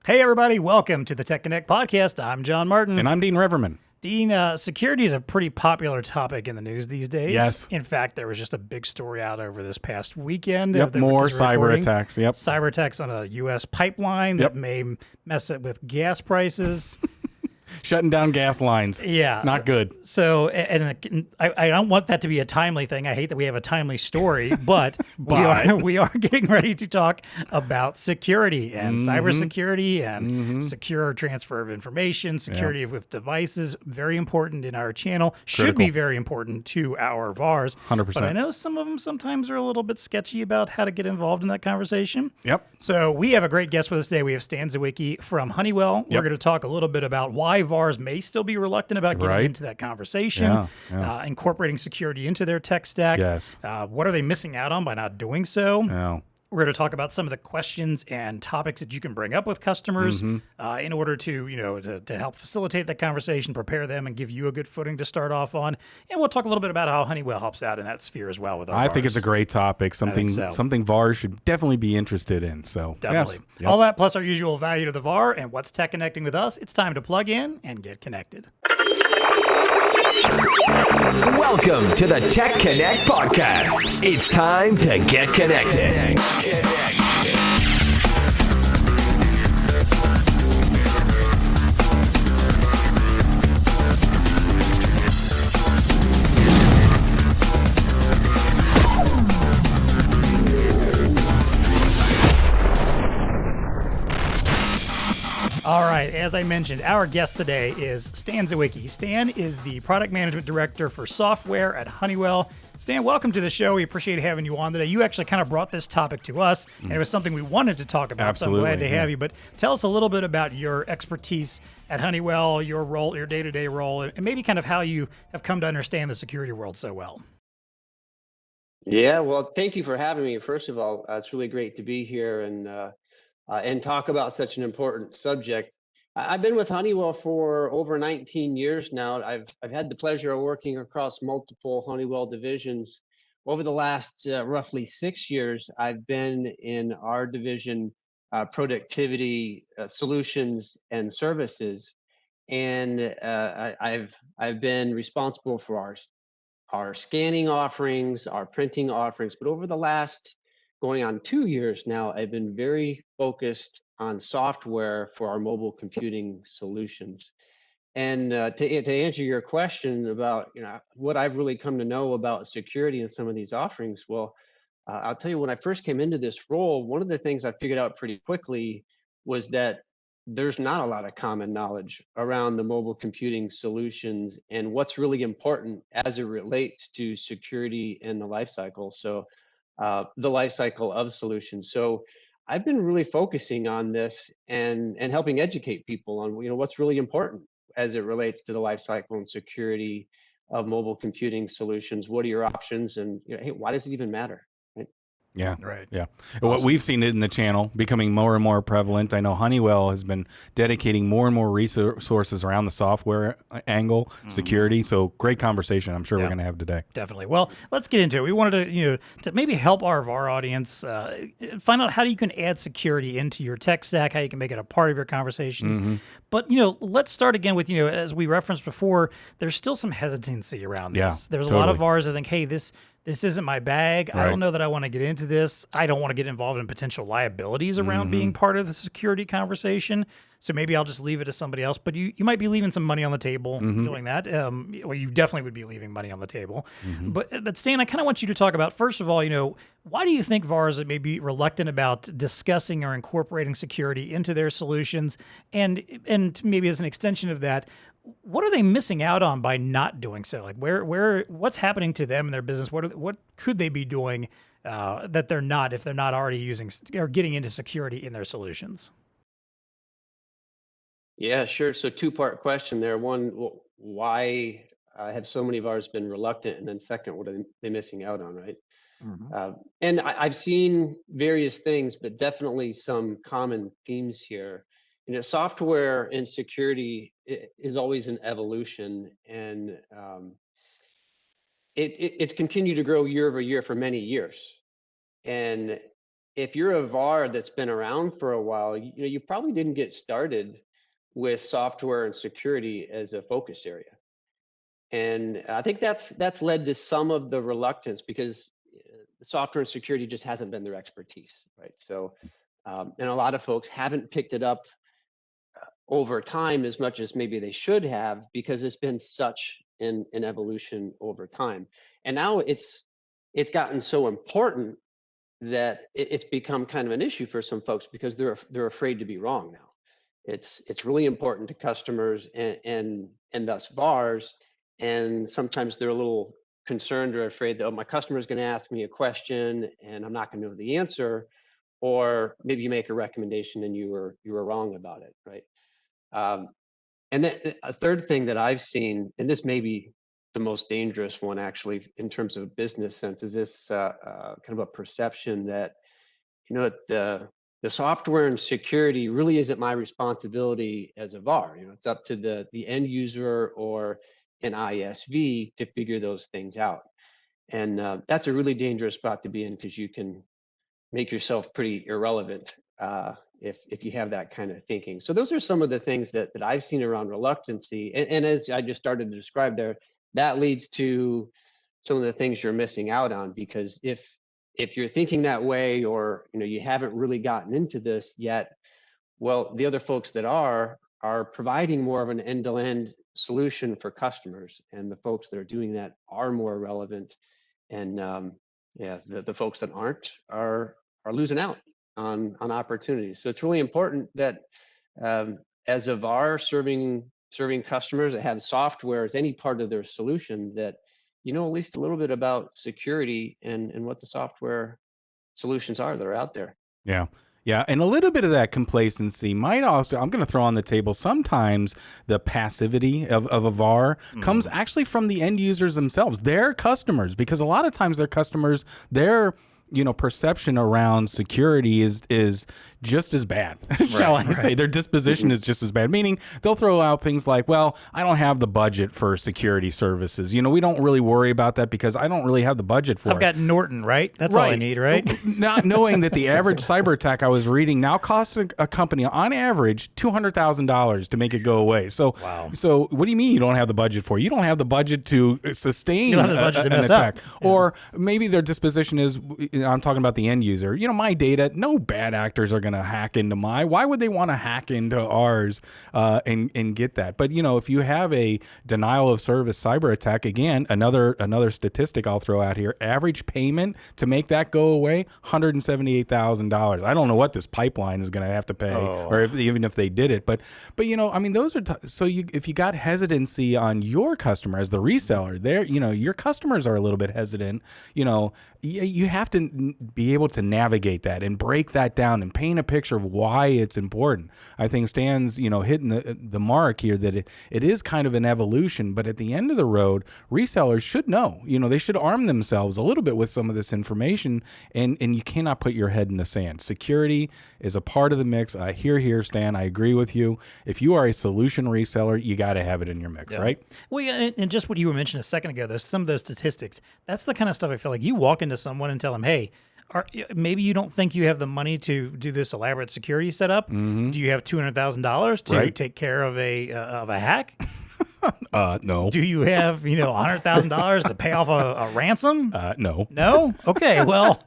Hey, everybody. Welcome to the TEConnect podcast. I'm John Martin. And I'm Dean Reverman. Dean, security is a pretty popular topic in the news these days. Yes. In fact, there was just a big story out over this past weekend. Yep, more cyber attacks. Yep. Cyber attacks on a U.S. pipeline that may mess it with gas prices. Shutting down gas lines. Yeah. Not good. So, and I don't want that to be a timely thing. I hate that we have a timely story, but we are getting ready to talk about security and cybersecurity and secure transfer of information, security with devices. Very important in our channel. Should be very important to our VARs. 100%. But I know some of them sometimes are a little bit sketchy about how to get involved in that conversation. Yep. So we have a great guest with us today. We have Stan Zywicki from Honeywell. We're going to talk a little bit about why VARs may still be reluctant about getting into that conversation, incorporating security into their tech stack. Yes. What are they missing out on by not doing so? No. We're going to talk about some of the questions and topics that you can bring up with customers in order to help facilitate that conversation, prepare them, and give you a good footing to start off on. And we'll talk a little bit about how Honeywell helps out in that sphere as well with our VARs. I think it's a great topic, something VARs should definitely be interested in. So definitely. Yes. Yep. All that plus our usual value to the VAR and what's tech connecting with us. It's time to plug in and get connected. Welcome to the TEConnect podcast. It's time to get connected. All right, as I mentioned, our guest today is Stan Zywicki. Stan is the Product Management Director for Software at Honeywell. Stan, welcome to the show. We appreciate having you on today. You actually kind of brought this topic to us, and it was something we wanted to talk about, Absolutely, so I'm glad to have you. But tell us a little bit about your expertise at Honeywell, your role, your day-to-day role, and maybe kind of how you have come to understand the security world so well. Yeah, well, thank you for having me. First of all, it's really great to be here and talk about such an important subject. I've been with Honeywell for over 19 years now. I've had the pleasure of working across multiple Honeywell divisions. Over the last roughly 6 years, I've been in our division, productivity solutions and services, and I've been responsible for our scanning offerings, our printing offerings. But over the last going on 2 years now, I've been very focused on software for our mobile computing solutions. And to answer your question about what I've really come to know about security in some of these offerings, well, I'll tell you, when I first came into this role, one of the things I figured out pretty quickly was that there's not a lot of common knowledge around the mobile computing solutions and what's really important as it relates to security in the life cycle. So the life cycle of solutions. So I've been really focusing on this and helping educate people on what's really important as it relates to the life cycle and security of mobile computing solutions. What are your options, and hey, why does it even matter? Right? Yeah. Right. Yeah. What we've seen in the channel becoming more and more prevalent. I know Honeywell has been dedicating more and more resources around the software angle, security. So great conversation I'm sure we're going to have today. Definitely. Well, let's get into it. We wanted to maybe help our VAR audience find out how you can add security into your tech stack, how you can make it a part of your conversations. But, let's start again with, as we referenced before, there's still some hesitancy around this. There's a lot of VARs that think, hey, this isn't my bag. I don't know that I want to get into this. I don't want to get involved in potential liabilities around being part of the security conversation. So maybe I'll just leave it to somebody else. But you might be leaving some money on the table doing that. Well, you definitely would be leaving money on the table. But Stan, I kind of want you to talk about, first of all, why do you think VARs may be reluctant about discussing or incorporating security into their solutions? And maybe as an extension of that, what are they missing out on by not doing so? Like what's happening to them in their business? What could they be doing that they're not, if they're not already using or getting into security in their solutions? Yeah, sure. So two-part question there. One, why have so many of ours been reluctant? And then second, what are they missing out on, right? And I've seen various things, but definitely some common themes here. Software and security is always an evolution, and it's continued to grow year over year for many years. And if you're a VAR that's been around for a while, you probably didn't get started with software and security as a focus area. And I think that's led to some of the reluctance because software and security just hasn't been their expertise, right? So, and a lot of folks haven't picked it up over time as much as maybe they should have because it's been such an evolution over time. And now it's gotten so important that it's become kind of an issue for some folks because they're afraid to be wrong now. It's really important to customers and thus VARs, and sometimes they're a little concerned or afraid that, oh, my customer is going to ask me a question and I'm not going to know the answer, or maybe you make a recommendation and you were wrong about it, right? Um, and then a third thing that I've seen, and this may be the most dangerous one actually in terms of a business sense, is this kind of a perception that the software and security really isn't my responsibility as a VAR. It's up to the end user or an ISV to figure those things out. And that's a really dangerous spot to be in because you can make yourself pretty irrelevant if you have that kind of thinking. So those are some of the things that I've seen around reluctancy. And as I just started to describe there, that leads to some of the things you're missing out on, because if you're thinking that way, or you haven't really gotten into this yet, well, the other folks that are providing more of an end-to-end solution for customers, and the folks that are doing that are more relevant. And yeah, the folks that aren't are losing out on opportunities. So it's really important that as a VAR serving customers that have software as any part of their solution, that at least a little bit about security and what the software solutions are that are out there. Yeah. Yeah. And a little bit of that complacency might also, I'm going to throw on the table, sometimes the passivity of a VAR comes actually from the end users themselves, their customers, because a lot of times their customers, their perception around security is just as bad, shall I say. Their disposition is just as bad, meaning they'll throw out things like, well, I don't have the budget for security services. We don't really worry about that because I don't really have the budget for it. I've got Norton, right? That's all I need, right? Not knowing that the average cyber attack I was reading now costs a company on average $200,000 to make it go away. So, So what do you mean you don't have the budget for it? You don't have the budget to sustain an attack. Or maybe their disposition is, I'm talking about the end user. My data, no bad actors are going to hack into why would they want to hack into ours and get that? But if you have a denial of service cyber attack, again, another statistic I'll throw out here, average payment to make that go away, $178,000. I don't know what this pipeline is going to have to pay, or even if they did it, but those are if you got hesitancy on your customer as the reseller, your customers are a little bit hesitant. You have to be able to navigate that and break that down and paint a picture of why it's important. I think Stan's, hitting the mark here that it is kind of an evolution, but at the end of the road, resellers should know, they should arm themselves a little bit with some of this information, and you cannot put your head in the sand. Security is a part of the mix. I hear, Stan, I agree with you. If you are a solution reseller, you got to have it in your mix, right? Well, yeah, and just what you were mentioning a second ago, there's some of those statistics. That's the kind of stuff I feel like you walk into someone and tell them, hey, maybe you don't think you have the money to do this elaborate security setup. Do you have $200,000 to take care of a hack? No. Do you have $100,000 to pay off a ransom? No. No. Okay. Well,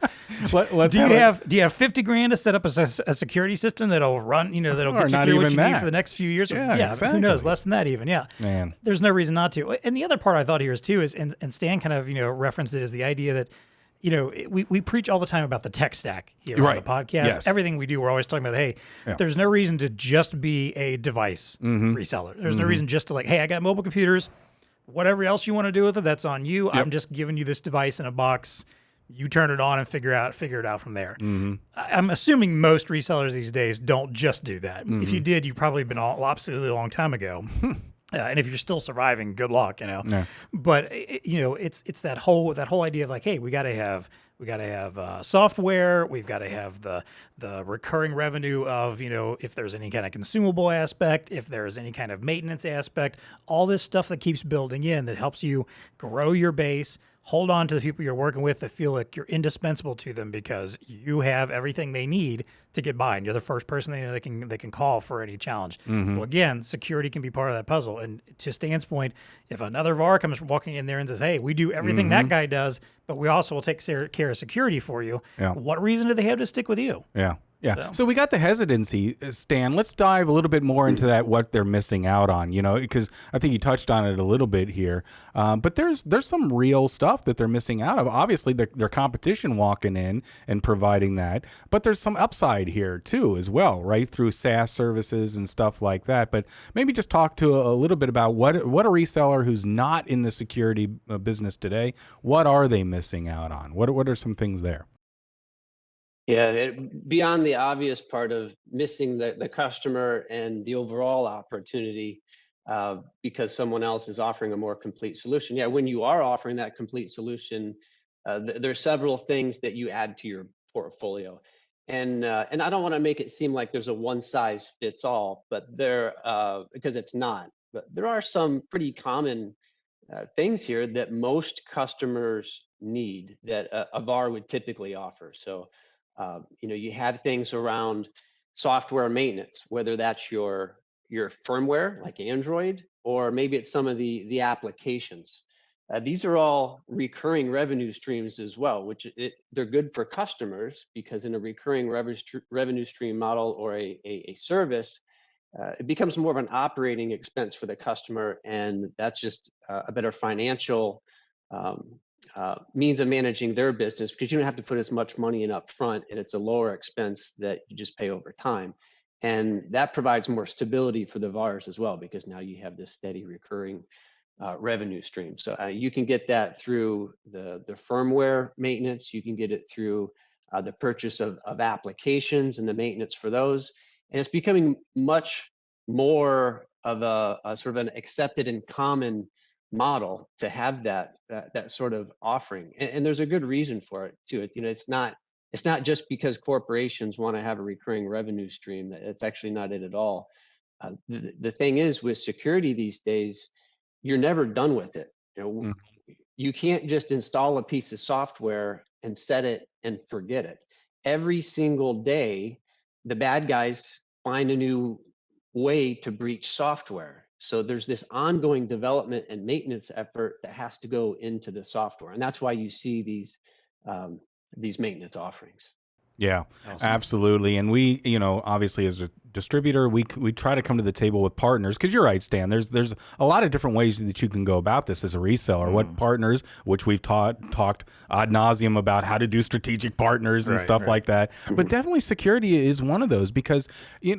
let's do you have $50,000 to set up a security system that'll run that'll get you through what you need for the next few years? Yeah, exactly. Who knows? Less than that even. Yeah. Man, there's no reason not to. And the other part I thought here is too is and Stan kind of referenced it, is the idea that we preach all the time about the tech stack here on the podcast. Yes. Everything we do, we're always talking about, hey, there's no reason to just be a device reseller. There's no reason just to hey, I got mobile computers. Whatever else you want to do with it, that's on you. Yep. I'm just giving you this device in a box. You turn it on and figure it out from there. I'm assuming most resellers these days don't just do that. If you did, you've probably been absolutely a long time ago. And if you're still surviving, good luck, Yeah. But it's that whole idea of hey, we got to have software. We've got to have the recurring revenue of if there's any kind of consumable aspect, if there's any kind of maintenance aspect, all this stuff that keeps building in that helps you grow your base, hold on to the people you're working with that feel like you're indispensable to them because you have everything they need to get by, and you're the first person they can call for any challenge. Well, again, security can be part of that puzzle. And to Stan's point, if another VAR comes walking in there and says, "Hey, we do everything that guy does, but we also will take care of security for you," what reason do they have to stick with you? Yeah. Yeah. So we got the hesitancy, Stan. Let's dive a little bit more into that, what they're missing out on, because I think you touched on it a little bit here. But there's some real stuff that they're missing out of. Obviously, their competition walking in and providing that. But there's some upside here, too, as well, right, through SaaS services and stuff like that. But maybe just talk to a little bit about what a reseller who's not in the security business today, what are they missing out on? What are some things there? Yeah, beyond the obvious part of missing the customer and the overall opportunity because someone else is offering a more complete solution. Yeah, when you are offering that complete solution, there are several things that you add to your portfolio. And I don't want to make it seem like there's a one size fits all, but because it's not. But there are some pretty common things here that most customers need that a VAR would typically offer. So, you have things around software maintenance, whether that's your firmware like Android, or maybe it's some of the applications. These are all recurring revenue streams as well, which they're good for customers because in a recurring revenue stream model or a service, it becomes more of an operating expense for the customer, and that's just a better financial um, means of managing their business because you don't have to put as much money in up front, and it's a lower expense that you just pay over time. And that provides more stability for the VARs as well because now you have this steady recurring revenue stream. So you can get that through the firmware maintenance. You can get it through the purchase of applications and the maintenance for those. And it's becoming much more of a sort of an accepted and common model to have that sort of offering. And there's a good reason for it too. It's not just because corporations want to have a recurring revenue stream. That's actually not it at all. The thing is with security these days, you're never done with it. Mm. You can't just install a piece of software and set it and forget it. Every single day, the bad guys find a new way to breach software. So there's this ongoing development and maintenance effort that has to go into the software, and that's why you see these maintenance offerings. Yeah, absolutely. And we, obviously as a distributor, we try to come to the table with partners because you're right, Stan. There's a lot of different ways that you can go about this as a reseller. What partners, which we've talked ad nauseum about how to do strategic partners and stuff like that. But definitely security is one of those because,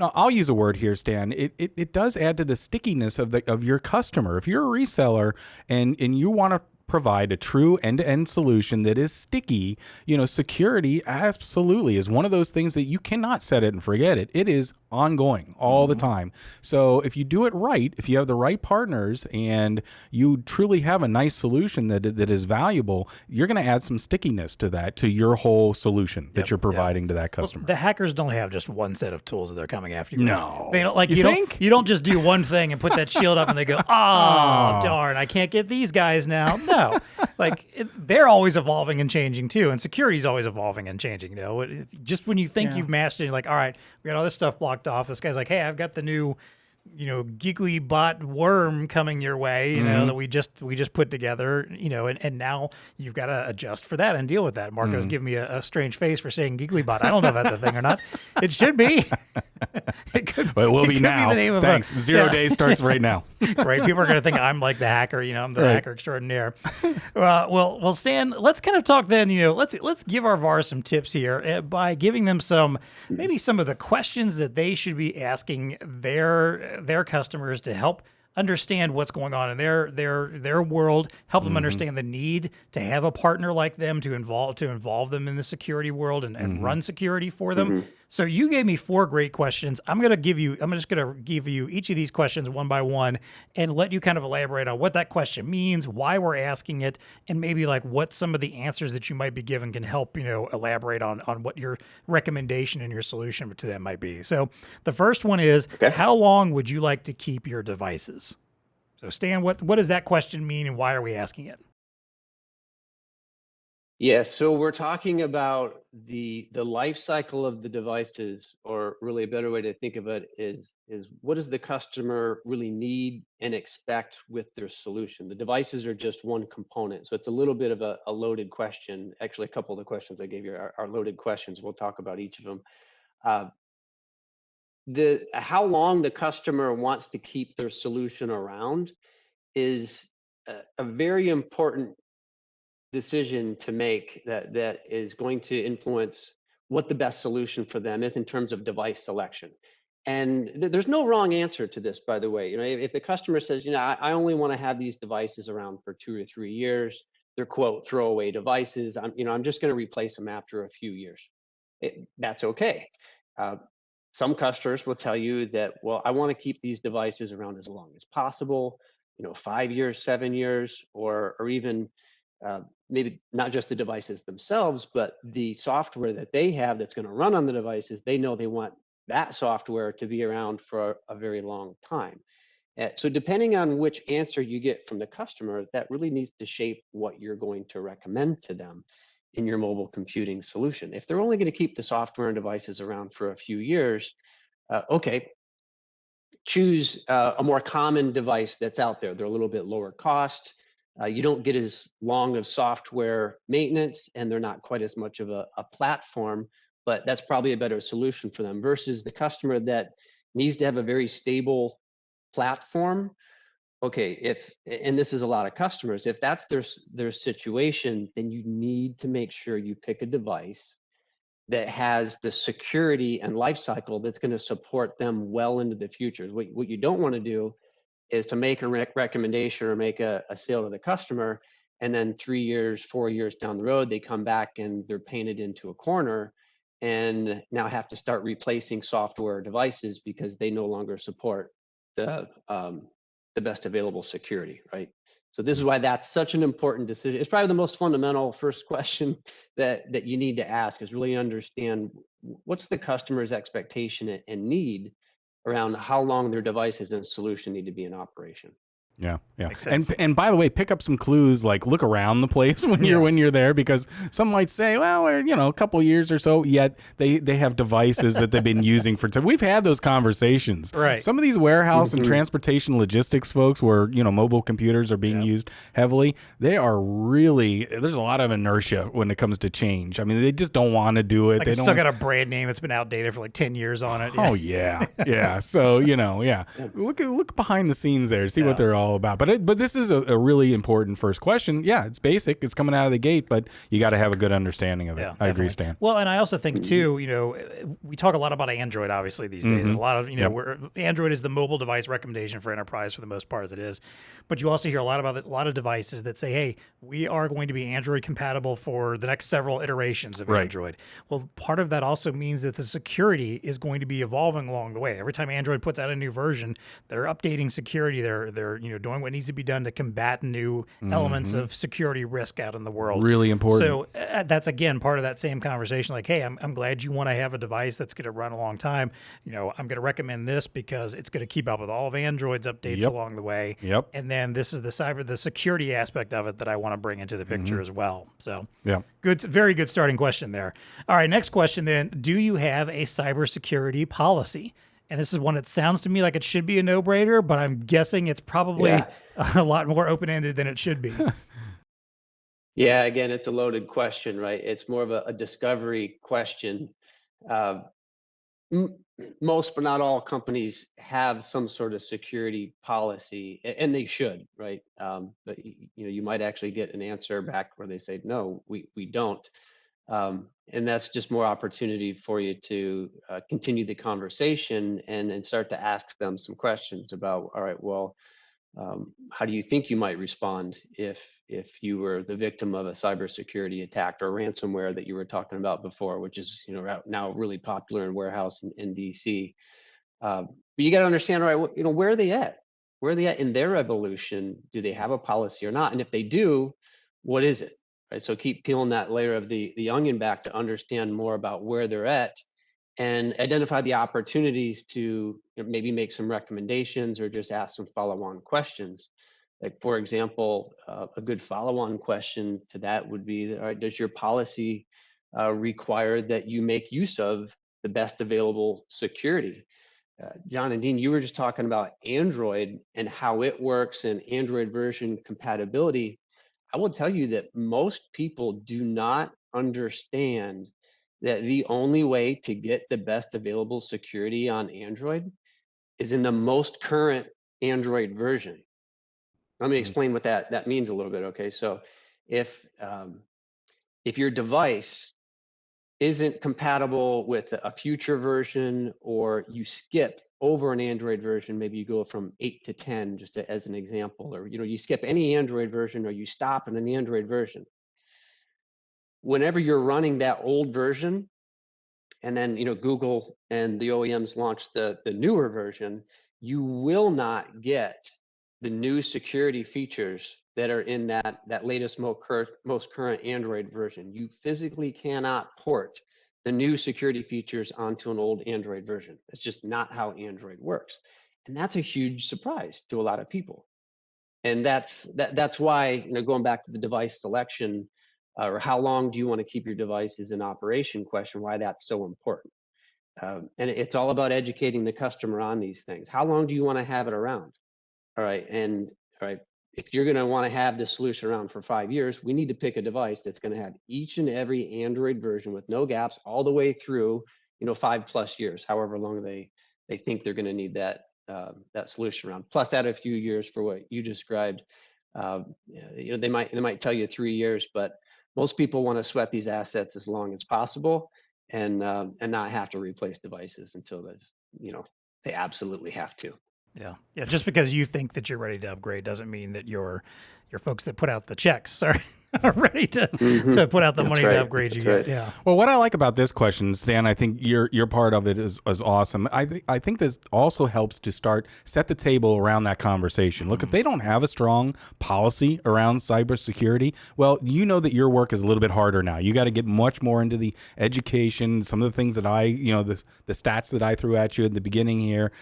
I'll use a word here, Stan. It does add to the stickiness of your customer. If you're a reseller and you want to provide a true end-to-end solution that is sticky, security absolutely is one of those things that you cannot set it and forget it. It is ongoing all the time. So if you do it right, if you have the right partners and you truly have a nice solution that is valuable, you're going to add some stickiness to your whole solution that you're providing to that customer. Well, the hackers don't have just one set of tools that they're coming after you. No. They don't you don't just do one thing and put that shield up and they go, oh, darn, I can't get these guys now. No. They're always evolving and changing too, and security is always evolving and changing. Just when you think you've mastered it, you're like, all right, we got all this stuff blocked off. This guy's like, hey, I've got the new, giggly bot worm coming your way, that we just put together, and now you've got to adjust for that and deal with that. Marco's giving me a strange face for saying giggly bot. I don't know if that's a thing or not. It should be. But it will be now. Be the name Thanks. of 0 days starts right now. Right. People are going to think I'm like the hacker, I'm the hacker extraordinaire. Well, Stan, let's kind of talk then, let's give our VARs some tips here by giving them maybe some of the questions that they should be asking their customers to help understand what's going on in their world, help them understand the need to have a partner like them to involve them in the security world and run security for them. So you gave me 4 great questions. I'm just gonna give you each of these questions one by one and let you kind of elaborate on what that question means, why we're asking it, and maybe like what some of the answers that you might be given can help, elaborate on what your recommendation and your solution to them might be. So the first one is, how long would you like to keep your devices? So Stan, what does that question mean and why are we asking it? Yeah, so we're talking about the life cycle of the devices, or really a better way to think of it is what does the customer really need and expect with their solution? The devices are just one component, so it's a little bit of a loaded question. Actually, a couple of the questions I gave you are loaded questions. We'll talk about each of them. Uh, the how long the customer wants to keep their solution around is a very important decision to make that is going to influence what the best solution for them is in terms of device selection. And there's no wrong answer to this, by the way. If the customer says, I only want to have these devices around for 2 or 3 years, they're quote throwaway devices. I'm just going to replace them after a few years. That's okay. Uh, some customers will tell you that, well, I want to keep these devices around as long as possible, 5 years, 7 years, or even maybe not just the devices themselves, but the software that they have that's going to run on the devices. They know they want that software to be around for a very long time. So depending on which answer you get from the customer, that really needs to shape what you're going to recommend to them in your mobile computing solution. If they're only going to keep the software and devices around for a few years, okay, choose a more common device that's out there. They're a little bit lower cost. You don't get as long of software maintenance, and they're not quite as much of a platform, but that's probably a better solution for them versus the customer that needs to have a very stable platform. Okay, and this is a lot of customers, if that's their situation, then you need to make sure you pick a device that has the security and life cycle that's going to support them well into the future. What you don't want to do is to make a recommendation or make a sale to the customer, and then 3 years, 4 years down the road, they come back and they're painted into a corner and now have to start replacing software devices because they no longer support the um, the best available security, right? So this is why that's such an important decision. It's probably the most fundamental first question that you need to ask is really understand what's the customer's expectation and need around how long their devices and solution need to be in operation. Yeah, yeah. Makes sense. And by the way, pick up some clues, like look around the place when Yeah. you're there, because some might say, well, we're, a couple years or so, yet they have devices that they've been using for time. We've had those conversations. Right. Some of these warehouse and Mhm. transportation logistics folks where, mobile computers are being used heavily, they are really, there's a lot of inertia when it comes to change. I mean, they just don't want to do it. Like They it's don't still got a brand name that's been outdated for like 10 years on it. Oh yeah, yeah. So yeah. Look behind the scenes there, see what they're all about. But this is a really important first question. Yeah, it's basic. It's coming out of the gate, but you got to have a good understanding of it. Yeah, I agree, definitely. Stan. Well, and I also think too, we talk a lot about Android obviously these days. A lot of, Yep. where Android is the mobile device recommendation for enterprise for the most part as it is. But you also hear a lot about a lot of devices that say, "Hey, we are going to be Android compatible for the next several iterations of Right. Android." Well, part of that also means that the security is going to be evolving along the way. Every time Android puts out a new version, they're updating security. They're doing what needs to be done to combat new elements of security risk out in the world. Really important. So that's again part of that same conversation. Like, hey, I'm glad you want to have a device that's going to run a long time. I'm going to recommend this because it's going to keep up with all of Android's updates Yep. along the way. Yep. And then this is the security aspect of it that I want to bring into the picture as well. So Yeah. good, very good starting question there. All right, next question then. Do you have a cybersecurity policy? And this is one that sounds to me like it should be a no-brainer, but I'm guessing it's probably Yeah. a lot more open-ended than it should be. Yeah, again, it's a loaded question, right? It's more of a discovery question. Uh, m- Most, but not all companies have some sort of security policy, and they should, right? But you might actually get an answer back where they say, no, we don't. And that's just more opportunity for you to continue the conversation and start to ask them some questions about, all right, well, how do you think you might respond if you were the victim of a cybersecurity attack or ransomware that you were talking about before, which is now really popular in warehouse in DC. But you got to understand, all right, where are they at? Where are they at in their evolution? Do they have a policy or not? And if they do, what is it? Right. So keep peeling that layer of the onion back to understand more about where they're at and identify the opportunities to maybe make some recommendations or just ask some follow-on questions. Like, for example, a good follow-on question to that would be, all right, does your policy require that you make use of the best available security? John and Dean, you were just talking about Android and how it works and Android version compatibility. I will tell you that most people do not understand that the only way to get the best available security on Android is in the most current Android version. Let me Mm. explain what that means a little bit. Okay, so if um, if your device isn't compatible with a future version, or you skip over an Android version, maybe you go from 8 to 10, just as an example, or you skip any Android version, or you stop in an Android version. Whenever you're running that old version, and then Google and the OEMs launch the newer version, you will not get the new security features that are in that latest most current Android version. You physically cannot port the new security features onto an old Android version. It's just not how Android works, and that's a huge surprise to a lot of people. And that's why, going back to the device selection, or how long do you want to keep your devices in operation question, why that's so important. And it's all about educating the customer on these things. How long do you want to have it around? All right. And all right, if you're going to want to have this solution around for 5 years, we need to pick a device that's going to have each and every Android version with no gaps all the way through, 5+ years, however long they think they're going to need that solution around. Plus, add a few years for what you described. They might tell you 3 years, but most people want to sweat these assets as long as possible, and not have to replace devices until they absolutely have to. Yeah. Yeah. Just because you think that you're ready to upgrade doesn't mean that your folks that put out the checks are ready to put out the That's money right. to upgrade you That's yet. right. Yeah. Well, what I like about this question, Stan, I think your part of it is awesome. I think this also helps to set the table around that conversation. Look, if they don't have a strong policy around cybersecurity, well, you know that your work is a little bit harder now. You got to get much more into the education. Some of the things that the stats that I threw at you at the beginning here,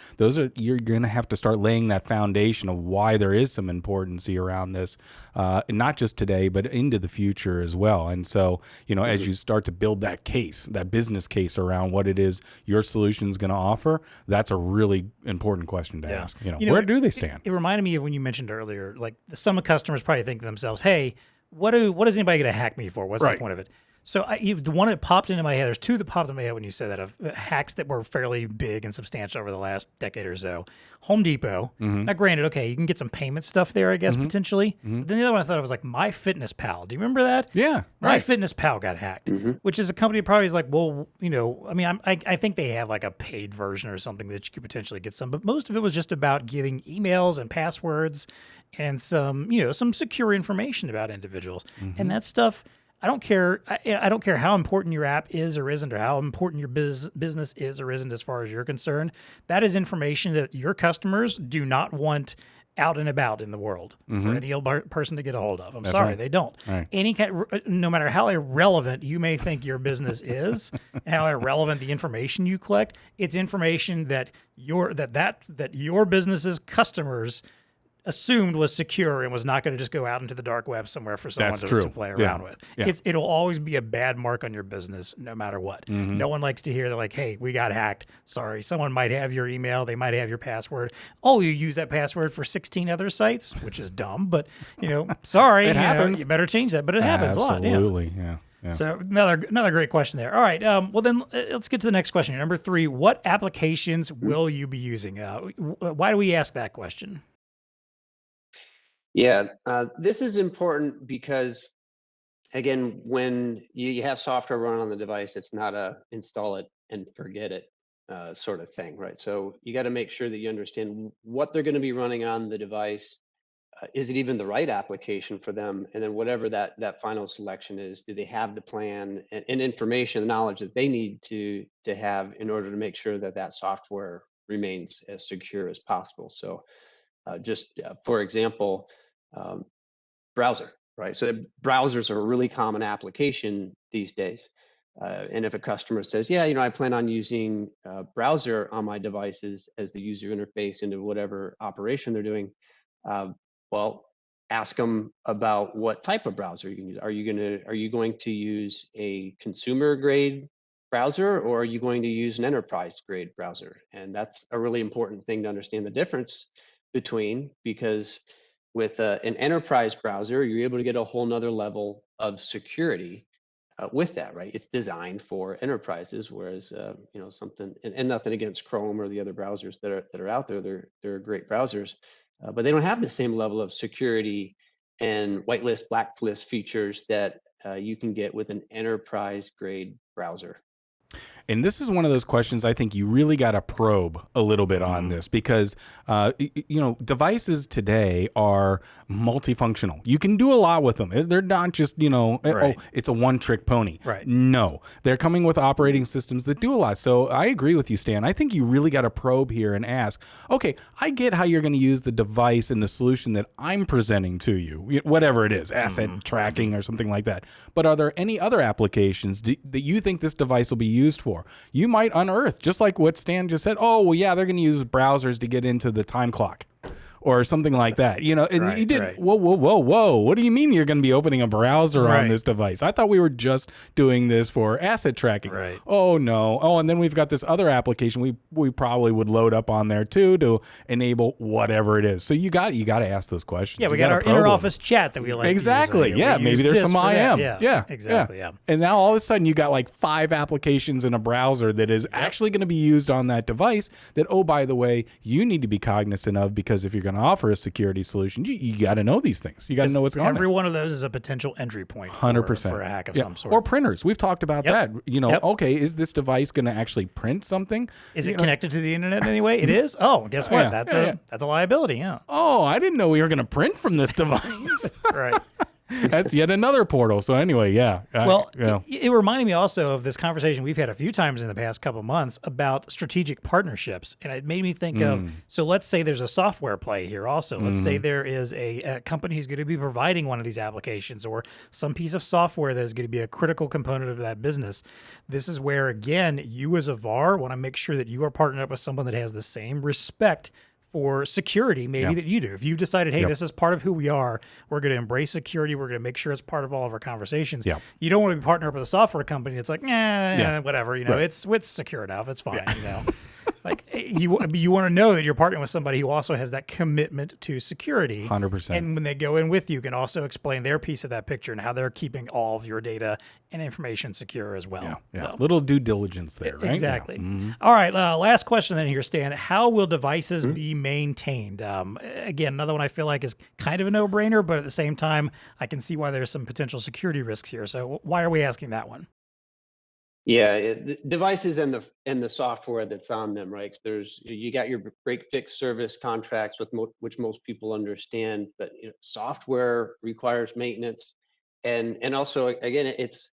you're going to have to start laying that foundation of why there is some importance around this, not just today, but into the future as well. And so, as you start to build that case, that business case around what it is your solution is going to offer, that's a really important question to ask. Where do they stand? It reminded me of when you mentioned earlier, like some customers probably think to themselves, "Hey, what is anybody going to hack me for? What's the point of it?" So the one that popped into my head, there's two that popped into my head when you said that, of hacks that were fairly big and substantial over the last decade or so. Home Depot. Now, granted, okay, you can get some payment stuff there, I guess, potentially. But then the other one I thought of was like MyFitnessPal. Do you remember that? Yeah, right. MyFitnessPal got hacked, which is a company that probably is like, well, I mean, I think they have like a paid version or something that you could potentially get some, but most of it was just about getting emails and passwords and some secure information about individuals. And that stuff, I don't care. I don't care how important your app is or isn't, or how important your business is or isn't as far as you're concerned. That is information that your customers do not want out and about in the world for any old person to get a hold of. I'm sorry, they don't. Right. No matter how irrelevant you may think your business is, and how irrelevant the information you collect, it's information that your business's customers assumed was secure and was not going to just go out into the dark web somewhere for someone to play around with. Yeah. It'll always be a bad mark on your business no matter what. No one likes to hear that, like, hey, we got hacked. Sorry. Someone might have your email. They might have your password. Oh, you use that password for 16 other sites, which is dumb, but sorry. It happens. You better change that, but it happens a lot. Absolutely. Yeah. Yeah. So another great question there. All right. Well, then let's get to the next question. Number 3, what applications will you be using? Why do we ask that question? Yeah, this is important because, again, when you have software run on the device, it's not a install it and forget it sort of thing, right? So you got to make sure that you understand what they're going to be running on the device. Is it even the right application for them? And then whatever that final selection is, do they have the plan and information, knowledge that they need to have in order to make sure that software remains as secure as possible? So for example, um, browser, right? So browsers are a really common application these days. And if a customer says, yeah, I plan on using browser on my devices as the user interface into whatever operation they're doing, uh, well, ask them about what type of browser you can use. Are you going to use a consumer grade browser, or are you going to use an enterprise grade browser? And that's a really important thing to understand the difference between, because with an enterprise browser, you're able to get a whole nother level of security with that, right? It's designed for enterprises, whereas something, and nothing against Chrome or the other browsers that are out there, they're great browsers, but they don't have the same level of security and whitelist, blacklist features that you can get with an enterprise grade browser. And this is one of those questions I think you really got to probe a little bit on this, because, devices today are multifunctional. You can do a lot with them. They're not just, Right. it's a one-trick pony. Right. No, they're coming with operating systems that do a lot. So I agree with you, Stan. I think you really got to probe here and ask, okay, I get how you're going to use the device and the solution that I'm presenting to you, whatever it is, asset tracking or something like that. But are there any other applications that you think this device will be used for? You might unearth, just like what Stan just said, oh, well, yeah, they're going to use browsers to get into the time clock or something like that, and Right, you didn't, right. whoa, what do you mean you're going to be opening a browser on Right. this device? I thought we were just doing this for asset tracking. Right. Oh, no. Oh, and then we've got this other application we probably would load up on there too to enable whatever it is. So you got to ask those questions. Yeah, You we got gotta our probe inner them. office chat that we like. Exactly. To use on here. Yeah. We Maybe use there's this some for that. IM. Yeah. Exactly. Yeah. And now all of a sudden you got like 5 applications in a browser that is actually going to be used on that device that, oh, by the way, you need to be cognizant of, because if you're going to offer a security solution, you got to know these things. You got to know what's going on. Every one of those is a potential entry point 100% for a hack of Yeah. some sort. Or printers. We've talked about that. Yep. Okay, is this device going to actually print something? Is it connected to the internet anyway? It is? Oh, guess what? Yeah, That's a liability, yeah. Oh, I didn't know we were going to print from this device. Right. That's yet another portal. So anyway, yeah. Well, it reminded me also of this conversation we've had a few times in the past couple of months about strategic partnerships. And it made me think of, so let's say there's a software play here also. Let's say there is a company who's going to be providing one of these applications or some piece of software that is going to be a critical component of that business. This is where, again, you as a VAR want to make sure that you are partnered up with someone that has the same respect for security maybe that you do. If you've decided, hey, this is part of who we are, we're going to embrace security, we're going to make sure it's part of all of our conversations. You don't want to be partnered up with a software company. It's like, whatever, it's secure enough. It's fine, Like you want to know that you're partnering with somebody who also has that commitment to security. 100%. And when they go in with you, can also explain their piece of that picture and how they're keeping all of your data and information secure as well. Yeah. So, Little due diligence there, right? exactly. Yeah. All right. Last question then here, Stan. How will devices be maintained? Again, another one I feel like is kind of a no-brainer, but at the same time, I can see why there's some potential security risks here. So why are we asking that one? Yeah, the devices and the software that's on them, right? You got your break fix service contracts with which most people understand, but software requires maintenance, and also again, it's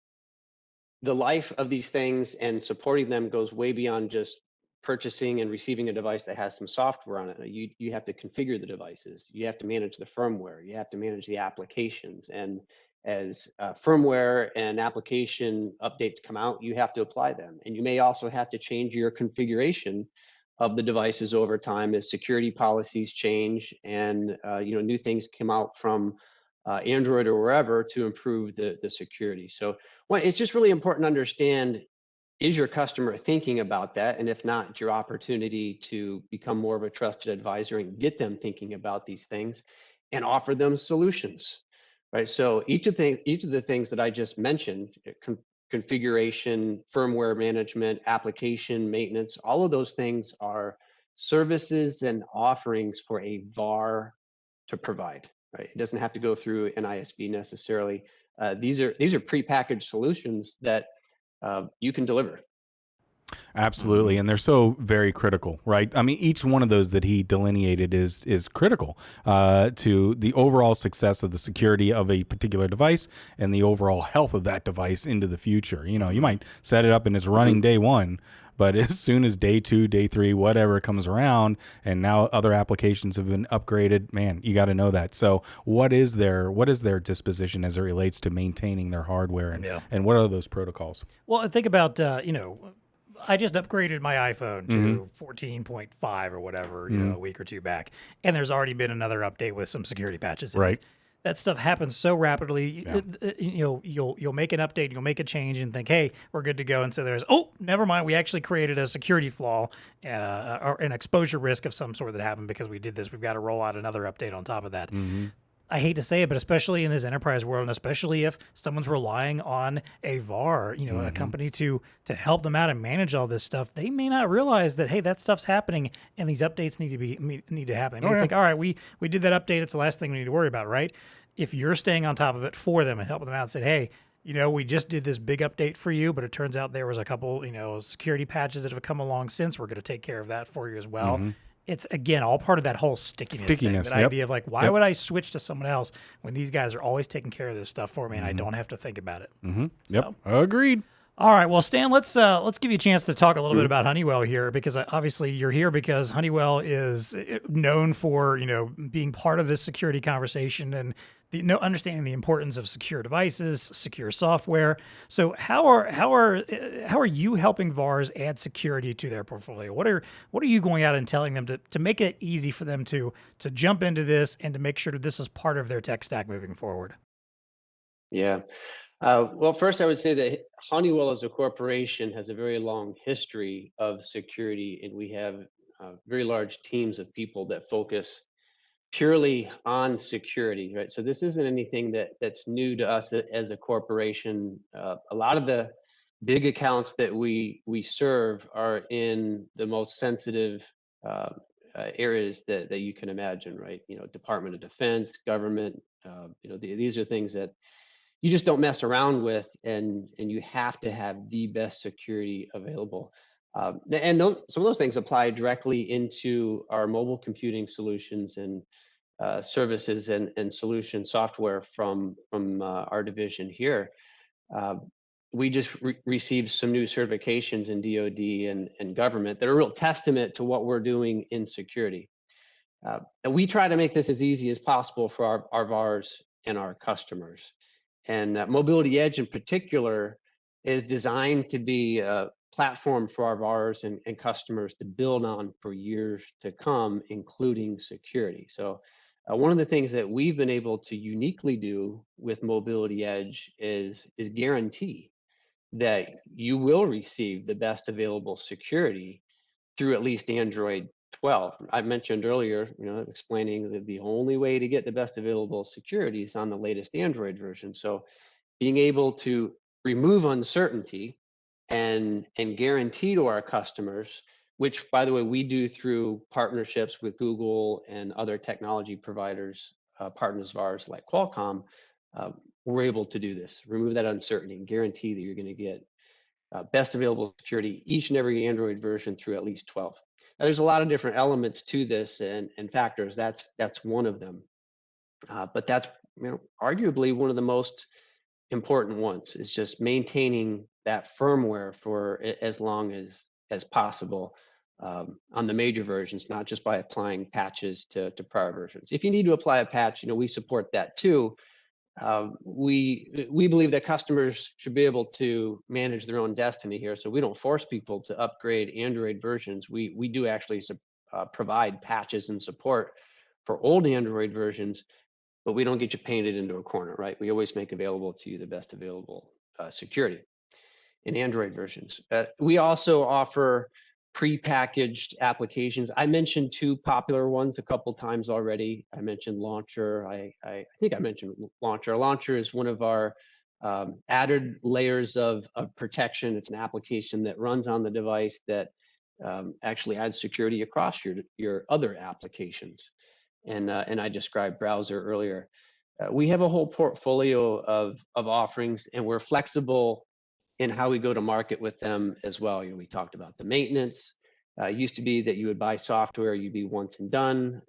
the life of these things and supporting them goes way beyond just purchasing and receiving a device that has some software on it. You have to configure the devices, you have to manage the firmware, you have to manage the applications, and as firmware and application updates come out, you have to apply them, and you may also have to change your configuration of the devices over time as security policies change and new things come out from Android or wherever to improve the security. So it's just really important to understand, is your customer thinking about that? And if not, it's your opportunity to become more of a trusted advisor and get them thinking about these things and offer them solutions, right? So each of the things that I just mentioned, configuration, firmware management, application maintenance, all of those things are services and offerings for a VAR to provide, right? It doesn't have to go through an ISV necessarily. These are prepackaged solutions that you can deliver. Absolutely, and they're so very critical, right? I mean, each one of those that he delineated is critical to the overall success of the security of a particular device and the overall health of that device into the future. You might set it up and it's running day one, but as soon as day 2, day 3, whatever comes around, and now other applications have been upgraded, man, you got to know that. So what is their disposition as it relates to maintaining their hardware, and what are those protocols? Well, think about, I just upgraded my iPhone to 14.5 or whatever, a week or two back, and there's already been another update with some security patches in it. Right. that stuff happens so rapidly. Yeah. You'll make an update, you'll make a change, and think, "Hey, we're good to go." And so there's, oh, never mind, we actually created a security flaw and or an exposure risk of some sort that happened because we did this. We've got to roll out another update on top of that. I hate to say it, but especially in this enterprise world, and especially if someone's relying on a VAR, a company to help them out and manage all this stuff, they may not realize that, hey, that stuff's happening and these updates need to happen. They may think, all right, we did that update, it's the last thing we need to worry about, right? If you're staying on top of it for them and helping them out and said, hey, we just did this big update for you, but it turns out there was a couple, security patches that have come along since. We're going to take care of that for you as well. It's, again, all part of that whole stickiness thing, that idea of like, why would I switch to someone else when these guys are always taking care of this stuff for me and I don't have to think about it? Yep, agreed. All right, well, Stan, let's give you a chance to talk a little bit about Honeywell here, because obviously you're here because Honeywell is known for being part of this security conversation and understanding the importance of secure devices, secure software. So how are you helping VARs add security to their portfolio? What are you going out and telling them to make it easy for them to jump into this and to make sure that this is part of their tech stack moving forward? Yeah. Well, first I would say that Honeywell as a corporation has a very long history of security, and we have very large teams of people that focus purely on security, right? So this isn't anything that's new to us as a corporation. A lot of the big accounts that we serve are in the most sensitive uh, areas that you can imagine, right? Department of Defense, government. These are things that you just don't mess around with, and you have to have the best security available. And some of those things apply directly into our mobile computing solutions and services and solution software from our division here. Uh, we just received some new certifications in DoD and government that are a real testament to what we're doing in security. And we try to make this as easy as possible for our VARs and our customers. And Mobility Edge in particular is designed to be a platform for our VARs and customers to build on for years to come, including security. So one of the things that we've been able to uniquely do with Mobility Edge is guarantee that you will receive the best available security through at least Android 12. I mentioned earlier, explaining that the only way to get the best available security is on the latest Android version. So being able to remove uncertainty and guarantee to our customers, which by the way we do through partnerships with Google and other technology providers, partners of ours like Qualcomm, uh, we're able to do this, remove that uncertainty and guarantee that you're going to get best available security each and every Android version through at least 12. Now, there's a lot of different elements to this and factors. That's one of them, but that's arguably one of the most important ones is just maintaining that firmware for as long as possible on the major versions, not just by applying patches to prior versions. If you need to apply a patch, we support that too. We believe that customers should be able to manage their own destiny here, so we don't force people to upgrade Android versions. We do actually provide patches and support for old Android versions, but we don't get you painted into a corner, right? We always make available to you the best available security in Android versions. We also offer pre-packaged applications. I mentioned two popular ones a couple times already. I mentioned Launcher. I think I mentioned Launcher. Launcher is one of our added layers of protection. It's an application that runs on the device that actually adds security across your other applications. And I described Browser earlier. We have a whole portfolio of offerings, and we're flexible in how we go to market with them as well. We talked about the maintenance. It used to be that you would buy software, you'd be once and done.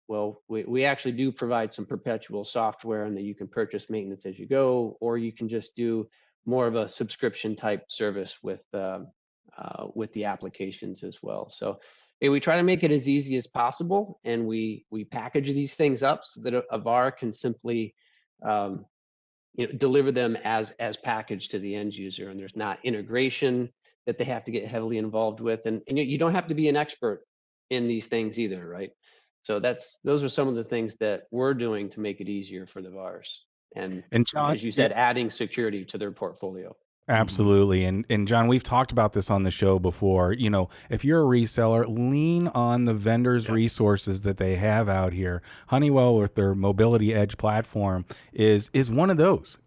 Well, we actually do provide some perpetual software, and that you can purchase maintenance as you go, or you can just do more of a subscription type service with the applications as well. So we try to make it as easy as possible, and we package these things up so that a VAR can simply deliver them as packaged to the end user, and there's not integration that they have to get heavily involved with, and you don't have to be an expert in these things either, right? So those are some of the things that we're doing to make it easier for the VARs. And And John, as you said, adding security to their portfolio. absolutely. And John, we've talked about this on the show before. If you're a reseller, lean on the vendors' resources that they have out here. Honeywell with their Mobility Edge platform is one of those.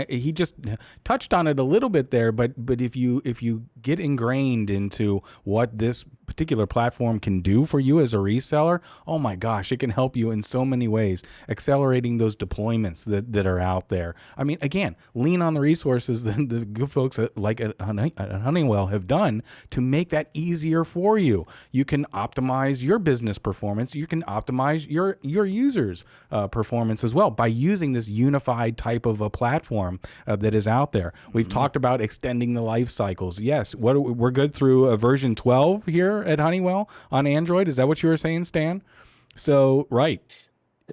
He just touched on it a little bit there, but if you get ingrained into what this particular platform can do for you as a reseller, oh my gosh, it can help you in so many ways, accelerating those deployments that are out there. I mean, again, lean on the resources that the good folks at Honeywell have done to make that easier for you. You can optimize your business performance. You can optimize your users' performance as well by using this unified type of a platform that is out there. We've talked about extending the life cycles. Yes, we're good through version 12 here at Honeywell on Android. Is that what you were saying, Stan? So, right.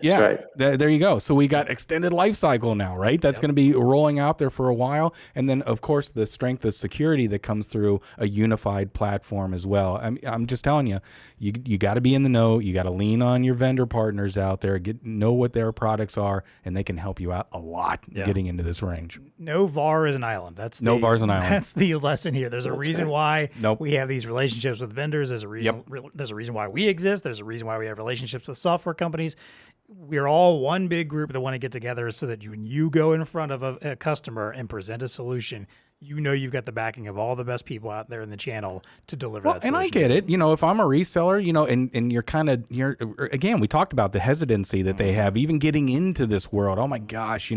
Yeah, right. There you go. So we got extended life cycle now, right? That's going to be rolling out there for a while. And then, of course, the strength of security that comes through a unified platform as well. I'm just telling you, you got to be in the know. You got to lean on your vendor partners out there, know what their products are, and they can help you out a lot getting into this range. No VAR is an island. No VAR is an island. That's the lesson here. There's a reason why we have these relationships with vendors. There's a reason. There's a reason why we exist. There's a reason why we have relationships with software companies. We're all one big group that want to get together so that when you go in front of a customer and present a solution, you've got the backing of all the best people out there in the channel to deliver that solution. And I get it. If I'm a reseller, and you're again, we talked about the hesitancy that they have even getting into this world. Oh my gosh,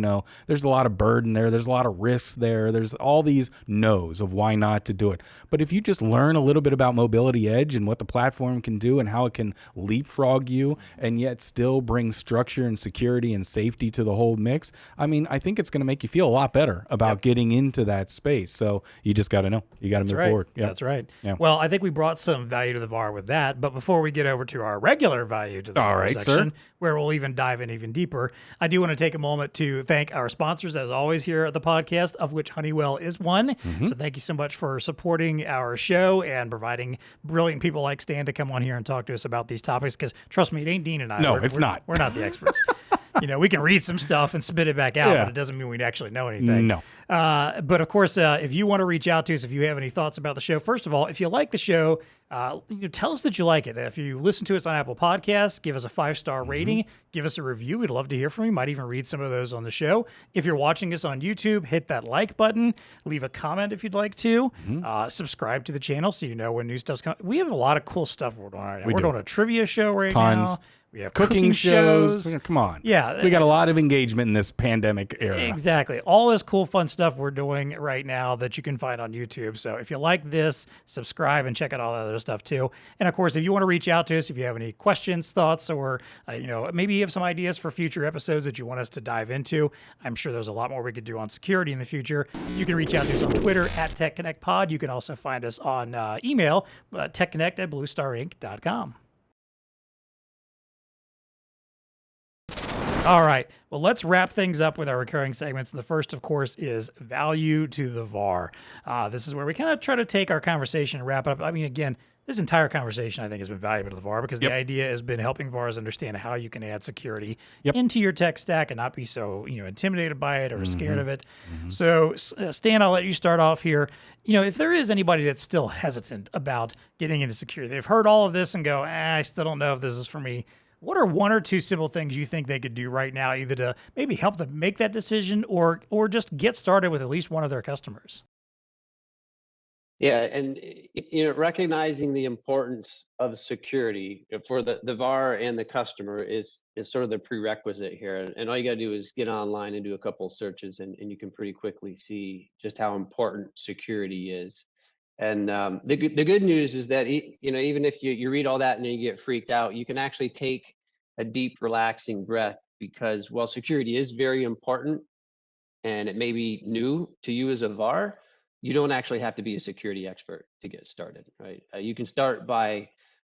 there's a lot of burden there. There's a lot of risks there. There's all these no's of why not to do it. But if you just learn a little bit about Mobility Edge and what the platform can do and how it can leapfrog you and yet still bring structure and security and safety to the whole mix, I think it's going to make you feel a lot better about getting into that space. So you just got to know. You got to move forward. Yeah. That's right. Yeah. Well, I think we brought some value to the VAR with that. But before we get over to our regular value to the VAR section, where we'll even dive in even deeper, I do want to take a moment to thank our sponsors, as always, here at the podcast, of which Honeywell is one. So thank you so much for supporting our show and providing brilliant people like Stan to come on here and talk to us about these topics. Because trust me, it ain't Dean and I. No, it's not. We're not the experts. We can read some stuff and spit it back out, but it doesn't mean we actually know anything. No. But of course, if you want to reach out to us, if you have any thoughts about the show, first of all, if you like the show, tell us that you like it. If you listen to us on Apple Podcasts, give us a 5-star rating, give us a review. We'd love to hear from you. Might even read some of those on the show. If you're watching us on YouTube, hit that like button, leave a comment if you'd like to, subscribe to the channel so you know when new stuff's coming. We have a lot of cool stuff we're doing right now. We're doing a trivia show right now. We have cooking shows. Come on. Yeah. We got a lot of engagement in this pandemic era. Exactly. All this cool, fun stuff we're doing right now that you can find on YouTube. So if you like this, subscribe and check out all that other stuff too. And of course, if you want to reach out to us, if you have any questions, thoughts, or maybe you have some ideas for future episodes that you want us to dive into, I'm sure there's a lot more we could do on security in the future. You can reach out to us on Twitter at TEConnectPod. You can also find us on email, TEConnect@BlueStarInc.com. All right. Well, let's wrap things up with our recurring segments. The first, of course, is value to the VAR. This is where we kind of try to take our conversation and wrap it up. Again, this entire conversation, I think, has been valuable to the VAR because the idea has been helping VARs understand how you can add security into your tech stack and not be so, intimidated by it or scared of it. So, Stan, I'll let you start off here. If there is anybody that's still hesitant about getting into security, they've heard all of this and go, I still don't know if this is for me. What are one or two simple things you think they could do right now, either to maybe help them make that decision or just get started with at least one of their customers? Yeah, and recognizing the importance of security for the VAR and the customer is sort of the prerequisite here. And all you got to do is get online and do a couple of searches, and you can pretty quickly see just how important security is. And the good news is that even if you read all that and then you get freaked out, you can actually take a deep, relaxing breath because while security is very important and it may be new to you as a VAR, you don't actually have to be a security expert to get started, right? You can start by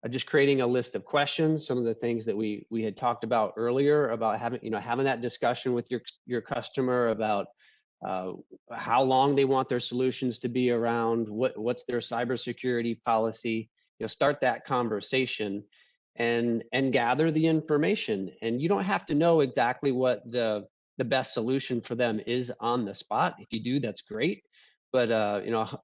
just creating a list of questions. Some of the things that we had talked about earlier about having that discussion with your customer about how long they want their solutions to be around, what's their cybersecurity policy. Start that conversation, and gather the information. And you don't have to know exactly what the best solution for them is on the spot. If you do, that's great. But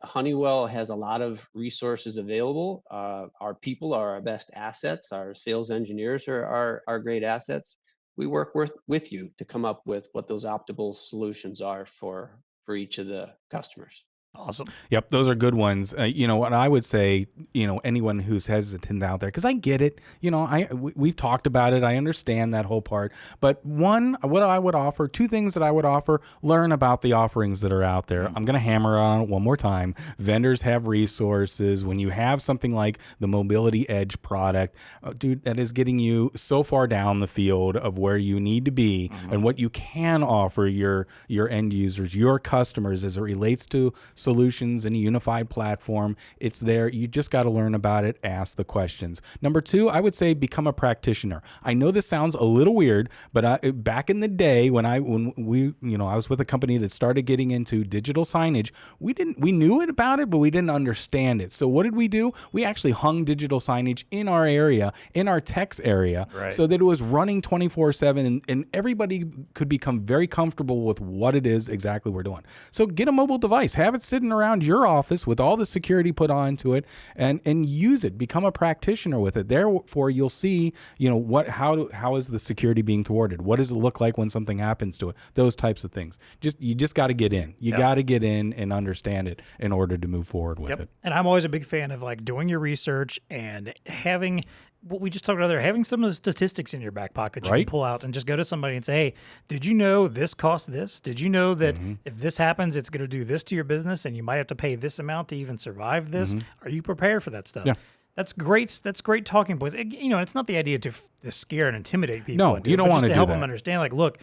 Honeywell has a lot of resources available. Our people are our best assets. Our sales engineers are our great assets. We work with you to come up with what those optimal solutions are for each of the customers. Awesome. Yep, those are good ones. What I would say, anyone who's hesitant out there, because I get it. We've talked about it. I understand that whole part. But what I would offer, two things that I would offer: learn about the offerings that are out there. I'm going to hammer on it one more time. Vendors have resources. When you have something like the Mobility Edge product, dude, that is getting you so far down the field of where you need to be and what you can offer your end users, your customers, as it relates to solutions in a unified platform. It's there. You just got to learn about it, ask the questions. Number two, I would say become a practitioner. I know this sounds a little weird, but back in the day when I was with a company that started getting into digital signage, we knew about it, but we didn't understand it. So what did we do? We actually hung digital signage in our area, in our techs area, so that it was running 24/7 and everybody could become very comfortable with what it is exactly we're doing. So get a mobile device, have it sitting around your office with all the security put onto it, and use it. Become a practitioner with it. Therefore, you'll see, how is the security being thwarted? What does it look like when something happens to it? Those types of things. You just got to get in. You got to get in and understand it in order to move forward with it. And I'm always a big fan of like doing your research and having what we just talked about there, having some of the statistics in your back pocket that you can pull out and just go to somebody and say, hey, did you know this costs this? Did you know that if this happens, it's going to do this to your business and you might have to pay this amount to even survive this? Are you prepared for that stuff? Yeah. That's great. That's great talking points. It's not the idea to scare and intimidate people. No, you don't want to help do them that. understand, like, look,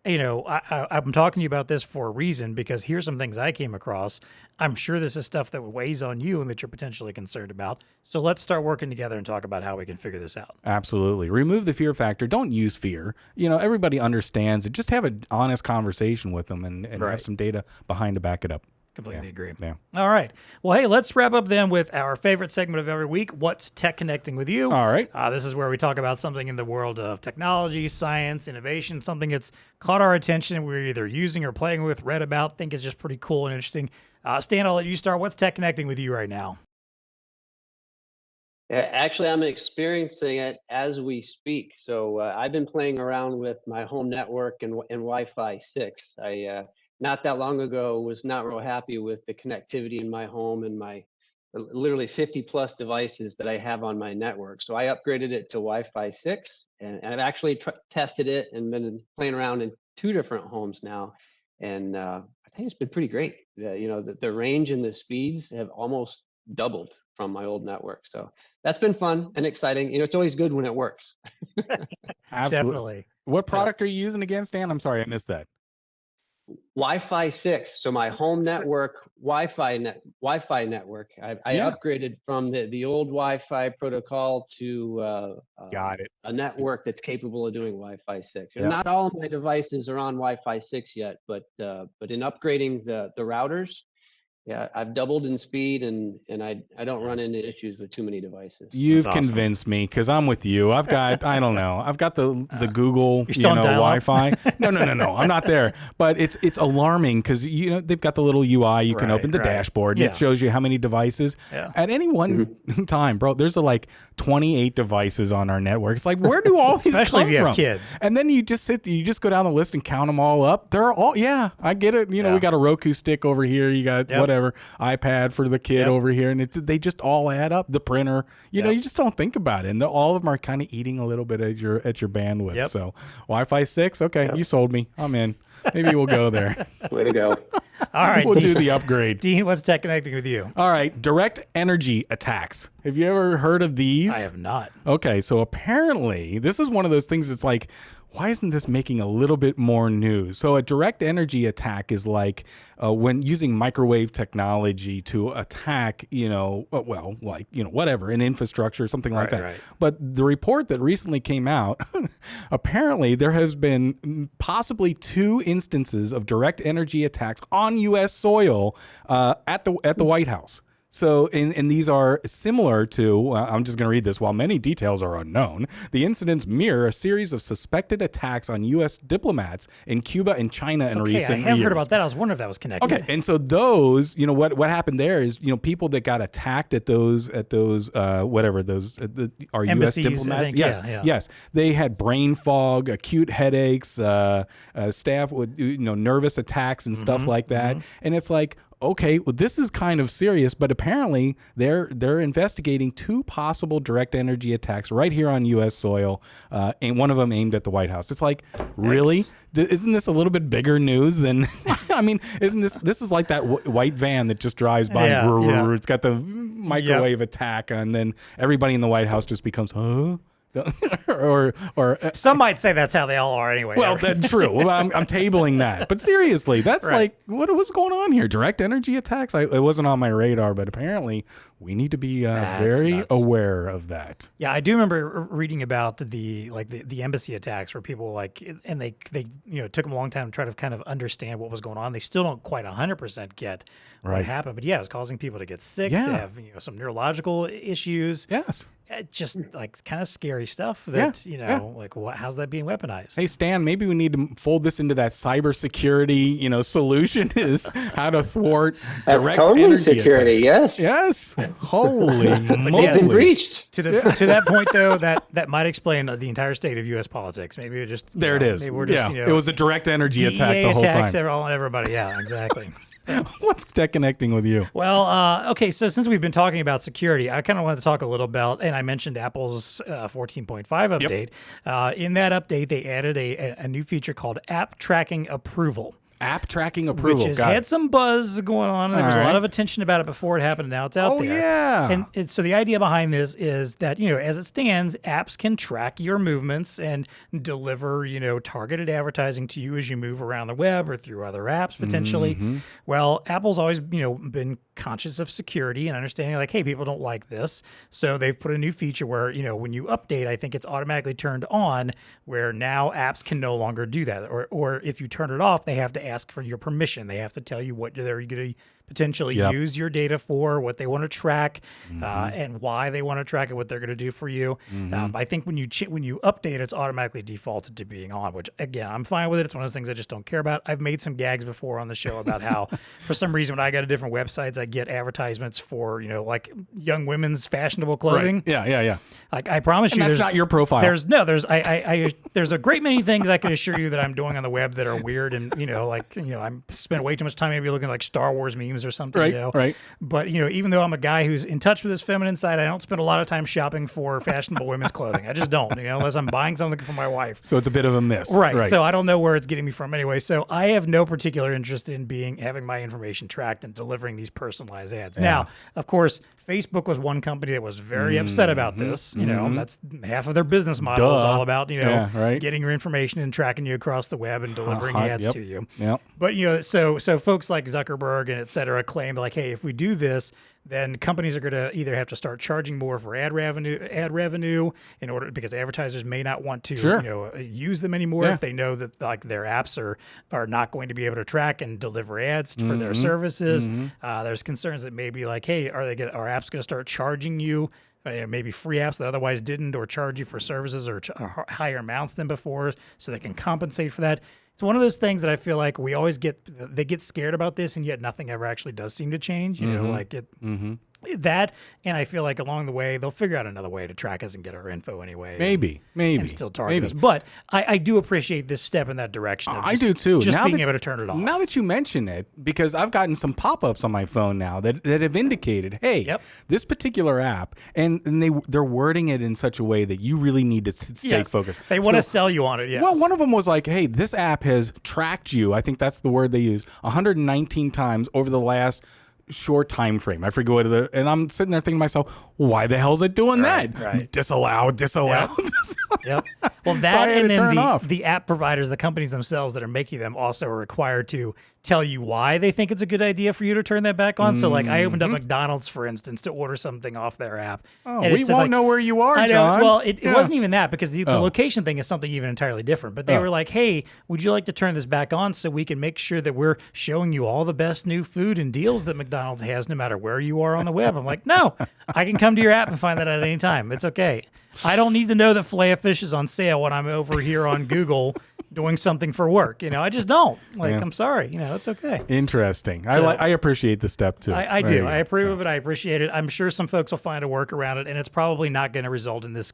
I'm talking to you about this for a reason because here's some things I came across. I'm sure this is stuff that weighs on you and that you're potentially concerned about. So let's start working together and talk about how we can figure this out. Absolutely. Remove the fear factor. Don't use fear. Everybody understands it. Just have an honest conversation with them and have some data behind to back it up. Completely agree. Yeah. All right. Well, hey, let's wrap up then with our favorite segment of every week, What's Tech Connecting with You? All right. This is where we talk about something in the world of technology, science, innovation, something that's caught our attention, we're either using or playing with, read about, think is just pretty cool and interesting. Stan, I'll let you start. What's Tech Connecting with You right now? Actually, I'm experiencing it as we speak. So I've been playing around with my home network and Wi-Fi 6. I not that long ago was not real happy with the connectivity in my home and my literally 50 plus devices that I have on my network. So I upgraded it to Wi-Fi 6, and I've actually tested it and been playing around in 2 different homes now. And I think it's been pretty great. The range and the speeds have almost doubled from my old network. So that's been fun and exciting. It's always good when it works. Absolutely. Definitely. What product are you using again, Stan? I'm sorry, I missed that. Wi-Fi 6. So my home network, Wi-Fi network. I upgraded from the old Wi-Fi protocol to Got it. a network that's capable of doing Wi-Fi 6. And not all of my devices are on Wi-Fi 6 yet, but in upgrading the routers, I've doubled in speed, and I don't run into issues with too many devices. You've convinced me because I'm with you. I've got I don't know. I've got the Google Wi-Fi. No. I'm not there. But it's alarming because they've got the little UI. You can open the dashboard and it shows you how many devices at any one time, bro. There's like 28 devices on our network. It's like, where do all these Especially come if you from? have kids. And then you just go down the list and count them all up. They're all I get it. We got a Roku stick over here. You got whatever iPad for the kid over here, and they just all add up. The printer, you just don't think about it, and all of them are kind of eating a little bit at your bandwidth. So Wi-Fi 6, okay, you sold me. I'm in. Maybe we'll go there. Way to go. All right, we'll do the upgrade. Dean, what's Tech Connecting with You? All right, direct energy attacks. Have you ever heard of these? I have not. Okay, so apparently this is one of those things that's like, why isn't this making a little bit more news? So a direct energy attack is like when using microwave technology to attack, whatever, an infrastructure, something like that. Right. But the report that recently came out, apparently there has been possibly 2 instances of direct energy attacks on U.S. soil at the White House. So, and these are similar to, I'm just going to read this. While many details are unknown, the incidents mirror a series of suspected attacks on U.S. diplomats in Cuba and China in recent years. I have heard about that. I was wondering if that was connected. Okay, and so those, what happened there is, people that got attacked at those our Embassies, U.S. diplomats. Yes, yes, they had brain fog, acute headaches, staff with nervous attacks and stuff like that, and it's like, okay, well, this is kind of serious, but apparently they're investigating 2 possible direct energy attacks right here on U.S. soil, and one of them aimed at the White House. It's like, really? Isn't this a little bit bigger news than? I mean, isn't this is like that white van that just drives by? It's got the microwave attack, and then everybody in the White House just becomes, huh? or some might say that's how they all are anyway. Well, that's true. Well, I'm tabling that, but seriously, that's like what's going on here? Direct energy attacks? It wasn't on my radar, but apparently we need to be very aware of that. Yeah, I do remember reading about the embassy attacks where people and they took them a long time to try to kind of understand what was going on. They still don't quite 100% get what happened, but yeah, it was causing people to get sick, to have some neurological issues. Yes. Just kind of scary stuff that, how's that being weaponized? Hey, Stan, maybe we need to fold this into that cybersecurity, solution is how to thwart direct energy security. Attacks. Yes. Holy moly. Yes, breached. To that point, though, that might explain the entire state of U.S. politics. Maybe it just... There it is. Maybe we're just, it was a direct energy DEA attack the whole attacks time. on everybody. Yeah, exactly. What's tech connecting with you? Well, okay, so since we've been talking about security, I kind of wanted to talk a little about, and I mentioned Apple's 14.5 update. Yep. In that update, they added a new feature called App Tracking Approval. App tracking approval. Which has had some buzz going on. And there was a lot of attention about it before it happened. Now it's out there. Yeah. And so the idea behind this is that, as it stands, apps can track your movements and deliver, targeted advertising to you as you move around the web or through other apps potentially. Well, Apple's always, been conscious of security and understanding hey, people don't like this. So they've put a new feature where, when you update, I think it's automatically turned on where now apps can no longer do that. Or if you turn it off, they have to ask for your permission. They have to tell you what they're going to potentially use your data for, what they want to track, and why they want to track it, what they're going to do for you. I think when you update, it's automatically defaulted to being on, which again, I'm fine with it. It's one of those things I just don't care about. I've made some gags before on the show about how for some reason when I go to different websites, I get advertisements for, young women's fashionable clothing. Right. Yeah. I promise you, that's not your profile. There's a great many things I can assure you that I'm doing on the web that are weird and, I'm spend way too much time maybe looking like Star Wars memes or something, Right. But, even though I'm a guy who's in touch with his feminine side, I don't spend a lot of time shopping for fashionable women's clothing. I just don't, unless I'm buying something for my wife. So it's a bit of a miss. Right. So I don't know where it's getting me from anyway. So I have no particular interest in having my information tracked and delivering these personalized ads. Now, of course, Facebook was one company that was very upset about this. That's half of their business model is all about, getting your information and tracking you across the web and delivering ads to you. Yep. But, so folks like Zuckerberg and et cetera claim hey, if we do this, then companies are going to either have to start charging more for ad revenue in order because advertisers may not want to use them anymore if they know that their apps are not going to be able to track and deliver ads for their services. There's concerns that maybe hey, are apps going to start charging you maybe free apps that otherwise didn't, or charge you for services or higher amounts than before, so they can compensate for that. It's one of those things that I feel like we always get scared about this, and yet nothing ever actually does seem to change. That, and I feel like along the way they'll figure out another way to track us and get our info anyway. Maybe, and still target us. But I do appreciate this step in that direction. I do too. Just being able to turn it off. Now that you mention it, because I've gotten some pop-ups on my phone now that have indicated, hey, this particular app, and they're wording it in such a way that you really need to stay focused. They want to sell you on it. Yes. Well, one of them was like, hey, this app has tracked you. I think that's the word they used 119 times over the last short time frame. I forget and I'm sitting there thinking to myself, why the hell is it doing that? Right. Disallow. Yep. Well, that and then the app providers, the companies themselves that are making them also are required to tell you why they think it's a good idea for you to turn that back on. So, like, I opened up McDonald's, for instance, to order something off their app. Oh, and we it said, won't like, know where you are, I know. John. Well, it Yeah. wasn't even that, because the location thing is something even entirely different. But they were like, hey, would you like to turn this back on so we can make sure that we're showing you all the best new food and deals that McDonald's has no matter where you are on the web? I'm like, no, I can come to your app and find that at any time. It's okay. I don't need to know that filet-o-fish is on sale when I'm over here on Google doing something for work. I just don't. Like, I'm sorry. It's okay. Interesting. So- I appreciate the step too. I There do. you go. I approve of it. I appreciate it. I'm sure some folks will find a work around it, and it's probably not going to result in this,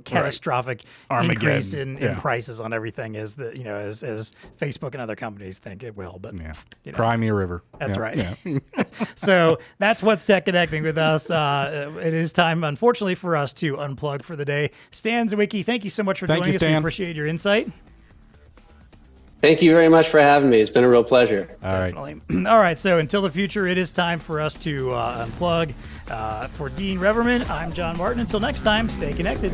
catastrophic increase in Armageddon. Yeah. prices on everything as as Facebook and other companies think it will. But Yeah. you know, Cry me a river. that's Yeah, right. Yeah. So that's what's Tech Connecting with us. It is time, unfortunately, for us to unplug for the day. Stan Zywicki, thank you so much for Thank joining you, us. We Stan. appreciate your insight. Thank you very much for having me. It's been a real pleasure. All right. Definitely. All right, so until the future, it is time for us to unplug. For Dean Reverman, I'm John Martin. Until next time, stay connected.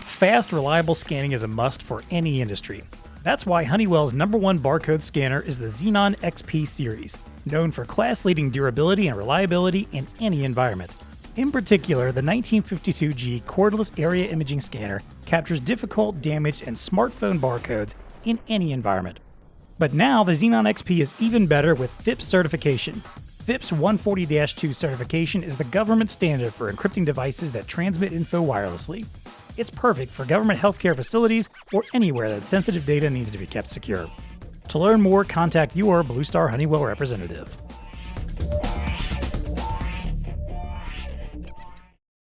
Fast, reliable scanning is a must for any industry. That's why Honeywell's #1 barcode scanner is the Xenon XP series, known for class-leading durability and reliability in any environment. In particular, the 1952G cordless area imaging scanner captures difficult, damaged, and smartphone barcodes in any environment. But now the Xenon XP is even better with FIPS certification. FIPS 140-2 certification is the government standard for encrypting devices that transmit info wirelessly. It's perfect for government healthcare facilities or anywhere that sensitive data needs to be kept secure. To learn more, contact your BlueStar Honeywell representative.